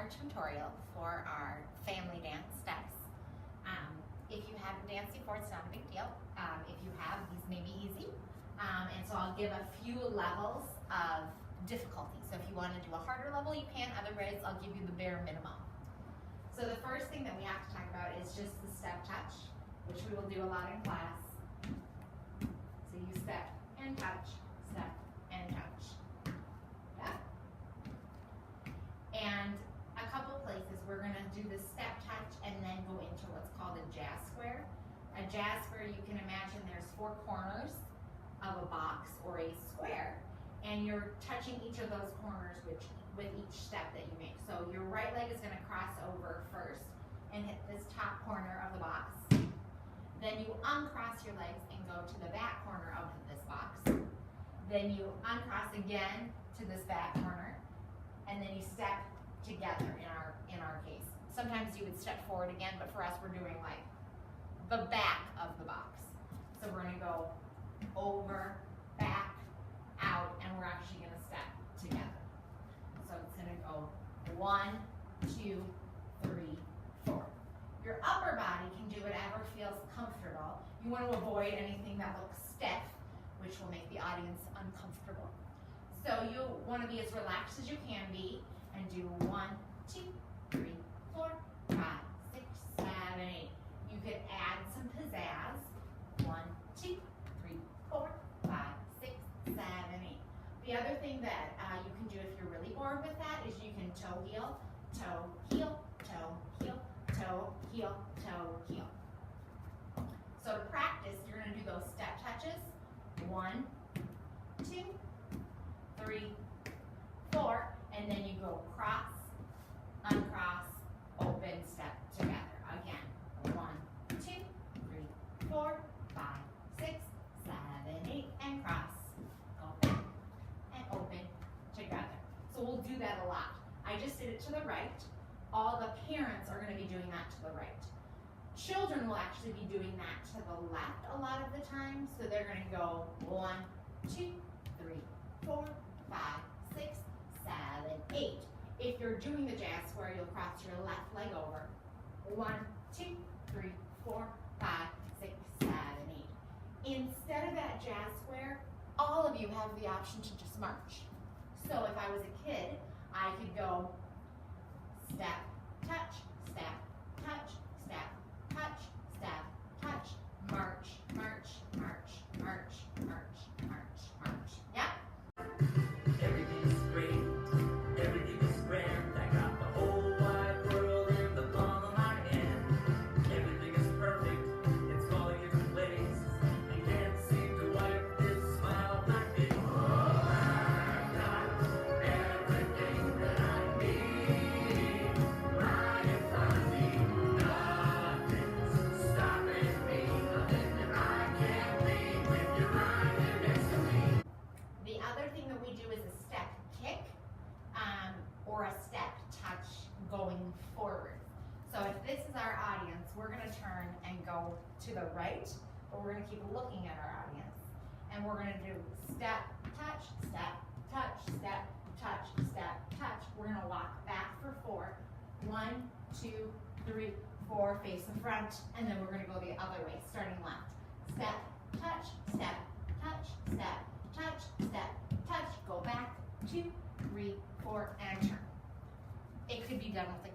our tutorial for our family dance steps. If you haven't danced before, it's not a big deal. If you have, these may be easy. And so I'll give a few levels of difficulty. So if you want to do a harder level, you can. Otherwise, I'll give you the bare minimum. So the first thing that we have to talk about is just the step touch, which we will do a lot in class. So you step and touch, step and touch. Yeah. And a couple places we're going to do the step touch and then go into what's called a jazz square. A jazz square, you can imagine there's four corners of a box or a square, and you're touching each of those corners with each step that you make. So your right leg is going to cross over first and hit this top corner of the box. Then you uncross your legs and go to the back corner of this box. Then you uncross again to this back corner, and then you step together in our case. Sometimes you would step forward again, but for us we're doing like the back of the box. So we're going to go over, back, out, and we're actually going to step together. So it's going to go 1, 2, 3, 4. Your upper body can do whatever feels comfortable. You want to avoid anything that looks stiff, which will make the audience uncomfortable. So you want to be as relaxed as you can be and do 1, 2, 3, 4, 5, 6, 7, 8. You could add some pizzazz. 1, 2, 3, 4, 5, 6, 7, 8. The other thing that you can do if you're really bored with that is you can toe, heel, toe, heel, toe, heel, toe, heel, toe, heel. So to practice, you're going to do those step touches. 1, 2, 3, 4, and then you go cross, uncross, open, step together. Again, 1, 2, 3, 4, 5, 6, 7, 8, and cross. Go back and open together. So we'll do that a lot. I just did it to the right. All the parents are going to be doing that to the right. Children will actually be doing that to the left a lot of the time. So they're going to go 1, 2, 3, 4, 5, 6, 7, 8. If you're doing the jazz square, you'll cross your left leg over. 1, 2, 3, 4, 5, 6, 7, 8. Instead of that jazz square, all of you have the option to just march. So if I was a kid, I could go step, touch, step, touch, step, touch, step, touch, march, march, march, march, march, march, march. Yeah? Everything is great, everything is grand. I got the whole wide world in the palm of my hand. Everything is perfect, it's falling into place. I can't seem to wipe this smile off my face. Oh, I've got everything that I need right in front of me. Nothing's stopping me, nothing that I can't leave when you're right here next to me. The other thing that we do is a step kick or a step touch going forward. So if this is our audience, we're going to turn and go to the right, but we're going to keep looking at our audience. And we're going to do step, touch, step, touch, step, touch, step, touch. We're going to walk back for 4. 1, 2, 3, 4, face the front, and then we're going to go the other way, starting left. Step, touch, step, touch, step, touch, step, touch, go back, 2, 3, 4, and turn. It could be done with